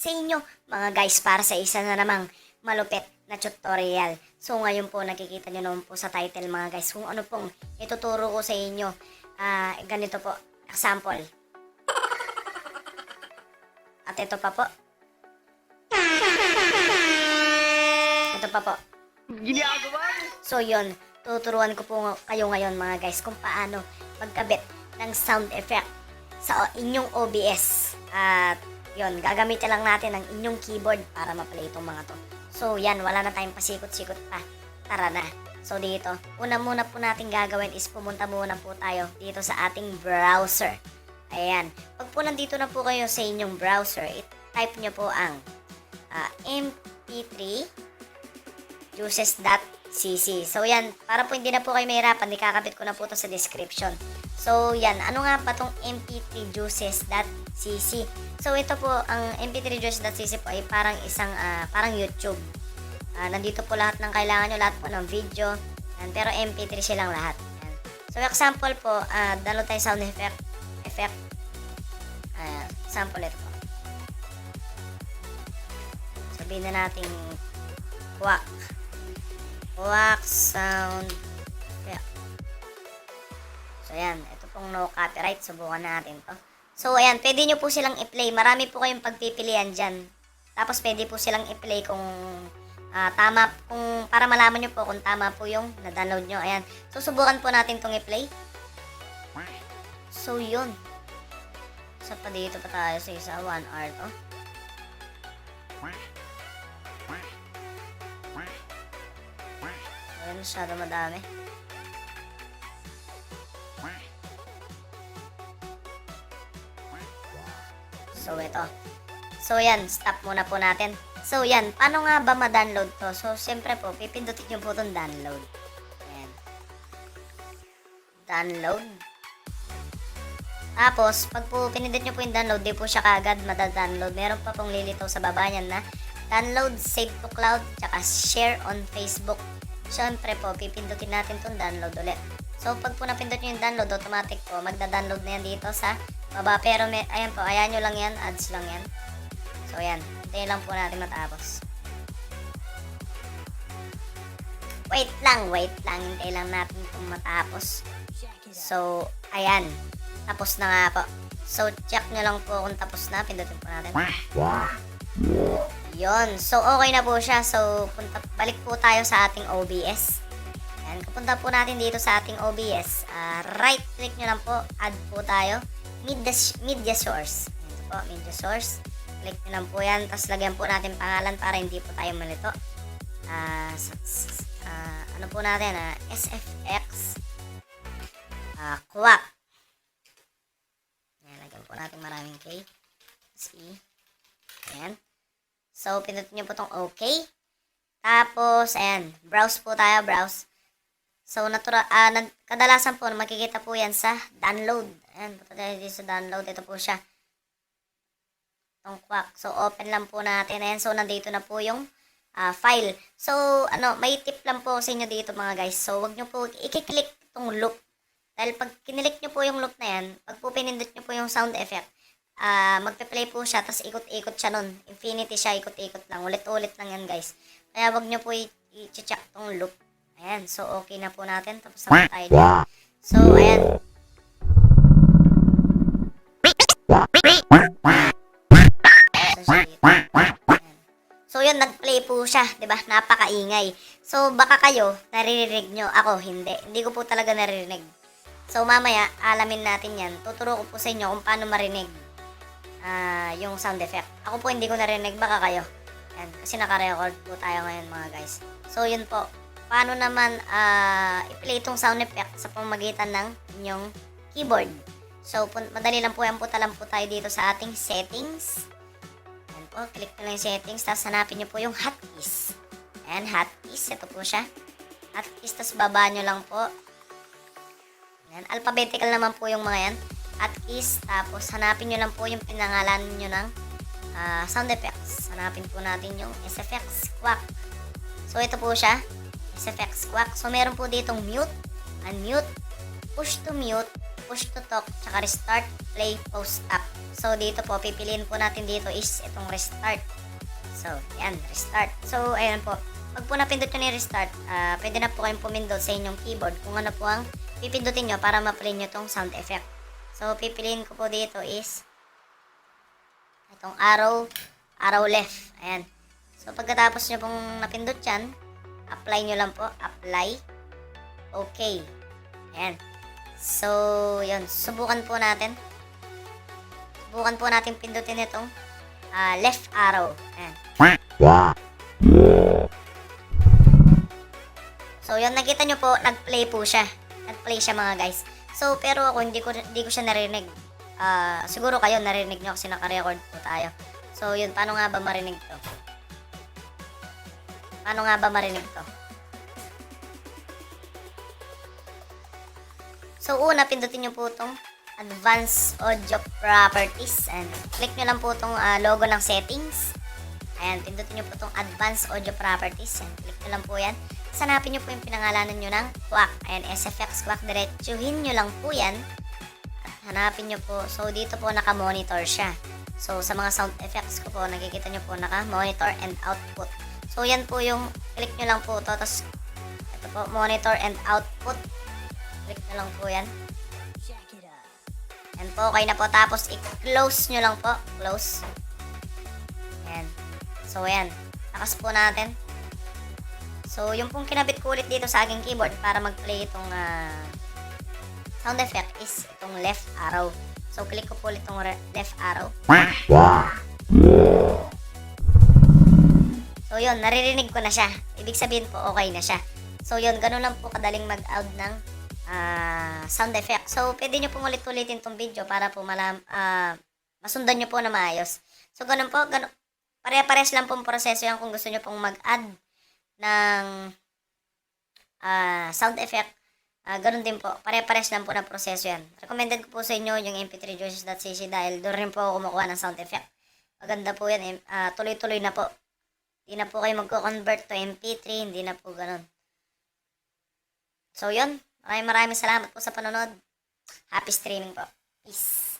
sa inyo mga guys para sa isa na namang malupit na tutorial. So ngayon po nakikita nyo naman po sa title mga guys kung ano pong ituturo ko sa inyo. Ganito po, example. At ito pa po. Ito pa po. Ginagawa mo? So yun, tuturuan ko po kayo ngayon mga guys kung paano magkabit ng sound effect sa inyong OBS. At yun, gagamitin lang natin ang inyong keyboard para ma-play itong mga to. So yan, wala na tayong pasikot-sikot pa. Tara na. So dito, una muna po natin gagawin is pumunta muna po tayo dito sa ating browser. Ayan. Pag po nandito na po kayo sa inyong browser, type nyo po ang mp3 juices.cc. So yan, para po hindi na po kayo mahirapan, ikakabit ko na po to sa description. So yan, ano nga ba tong mp3 juices.cc? So ito po, ang mp3 juices.cc po ay parang isang, parang YouTube. Nandito po lahat ng kailangan nyo, lahat po ng video. Yan, pero mp3 silang lahat. Yan. So example po, download tayo sound effect. Sample ito po. Sabihin na natin quack sound effect. So ayan, ito pong no copyright, subukan natin to. So ayan, pwede nyo po silang i-play, marami po kayong pagpipilian dyan. Tapos pwede po silang i-play kung tama, kung para malaman nyo po kung tama po yung na-download nyo. Ayan, so subukan po natin tong i-play. So yun, isa pa dito pa tayo sa isa, 1 hour to. Ayan, masyado madami. So ito. So yan, stop muna po natin. So yan, paano nga ba ma-download to? So siyempre po, pipindutin nyo po itong download. Ayan. Download. Tapos, pag po pinindot nyo po yung download, di po siya kagad madadownload. Meron pa pong lilitaw sa baba niyan na download, save to cloud, tsaka share on Facebook. Siyempre po, pipindutin natin itong download ulit. So, pag po napindot nyo yung download, automatic po, magda-download na yan dito sa baba. Pero, ayan po, ayan nyo lang yan, ads lang yan. So, ayan, hintayin lang po natin matapos. Wait lang, hintayin lang natin itong matapos. So, ayan. Tapos na nga po. So, check nyo lang po kung tapos na. Pindutin po natin. Yun. So, okay na po siya. So, balik po tayo sa ating OBS. Ayan. Kapunta po natin dito sa ating OBS. Right click nyo lang po. Add po tayo. Media source. Ito po, media source. Click nyo lang po yan. Tapos lagyan po natin pangalan para hindi po tayo malito. Ano po natin? SFX. Quack. Lagyan po natin maraming K. Ayan. So, pinutin nyo po itong OK. Tapos, ayan. Browse po tayo, browse. So, kadalasan po, makikita po yan sa download. Ayan, punta tayo dito sa download. Ito po siya. Itong quack. So, open lang po natin. Ayan, so, nandito na po yung file. So, may tip lang po sa inyo dito mga guys. So, wag nyo po i-click itong loop. Dahil pag kinilik nyo po yung loop na yan, pag po pinindot nyo po yung sound effect, magpe-play po siya, tapos ikot-ikot siya nun. Infinity siya, ikot-ikot lang. Ulit-ulit lang yan guys. Kaya wag nyo po i-check tong loop. Ayan, so okay na po natin. Tapos na tayo dito. So, ayan. So, yun, nag-play po siya, diba? Napakaingay. So, baka kayo, naririnig nyo. Ako, hindi. Hindi ko po talaga naririnig. So, mamaya, alamin natin yan. Tuturo ko po sa inyo kung paano marinig yung sound effect. Ako po hindi ko narinig, baka kayo. Yan, kasi naka-record po tayo ngayon mga guys. So, yun po. Paano naman i-play itong sound effect sa pamamagitan ng inyong keyboard. So, madali lang po yan. Punta lang po tayo dito sa ating settings. Yan po, click nyo lang yung settings. Tapos hanapin nyo po yung hotkeys. Ayan, hotkeys. Ito po siya. Hotkeys, tapos baba nyo lang po. Yan, alphabetical naman po yung mga yan. Hotkeys, tapos hanapin nyo lang po yung pinangalan nyo ng sound effects. Hanapin po natin yung SFX Quack. So, ito po siya. SFX Quack. So, meron po ditong mute, unmute, push to mute, push to talk, tsaka restart, play, pause, up. So, dito po, pipiliin po natin dito is itong restart. So, yan, restart. So, ayan po. Pag po napindot nyo ni restart, pwede na po kayong pumindot sa inyong keyboard kung ano po ang pipindutin nyo para ma-play nyo tong sound effect. So, pipiliin ko po dito is itong arrow left. Ayan. So, pagkatapos nyo pong napindot yan, apply nyo lang po. Apply. Okay. Ayan. So, yun. Subukan po natin. Subukan po natin pindutin itong left arrow. Ayan. So, yun. Nakita nyo po, nag-play po siya. Nag-play siya mga guys. So, pero ako, hindi ko siya narinig. Siguro kayo narinig nyo kasi naka-record po tayo. So, yun. Paano nga ba marinig to? Paano nga ba marinig to? So, una, pindutin nyo po itong Advanced Audio Properties. And click nyo lang po itong logo ng settings. Ayan, pindutin nyo po itong Advanced Audio Properties. And click nyo lang po yan. Hanapin nyo po yung pinangalanan nyo ng Quack. Ayan, SFX Quack. Diretsuhin nyo lang po yan. At hanapin nyo po. So, dito po naka-monitor siya. So, sa mga sound effects ko po, nakikita nyo po naka-monitor and output. So, yan po yung click nyo lang po ito. Tapos, ito po, monitor and output. Click nyo lang po yan. Yan po, okay na po. Tapos, i-close nyo lang po. Close. Yan. So, yan. Takas po natin. So, yung pong kinabit ko ulit dito sa aking keyboard para mag-play itong sound effect is itong left arrow. So, click ko po ulit itong left arrow. So, yun. Naririnig ko na siya. Ibig sabihin po, okay na siya. So, yun. Ganun lang po kadaling mag-add ng sound effect. So, pwede nyo pong ulit-ulitin itong video para po masundan nyo po na maayos. So, ganun po. Pare-pares lang pong proseso yan kung gusto nyo pong mag-add ng sound effect. Ganun din po. Pare-pares lang po ng proseso yan. Recommended ko po sa inyo yung mp3juices.cc dahil doon rin po ako kumukuha ng sound effect. Maganda po yan. Tuloy-tuloy na po. Hindi na po kayo magko-convert to mp3. Hindi na po ganun. So, yun. Maraming salamat po sa panonood. Happy streaming po. Peace.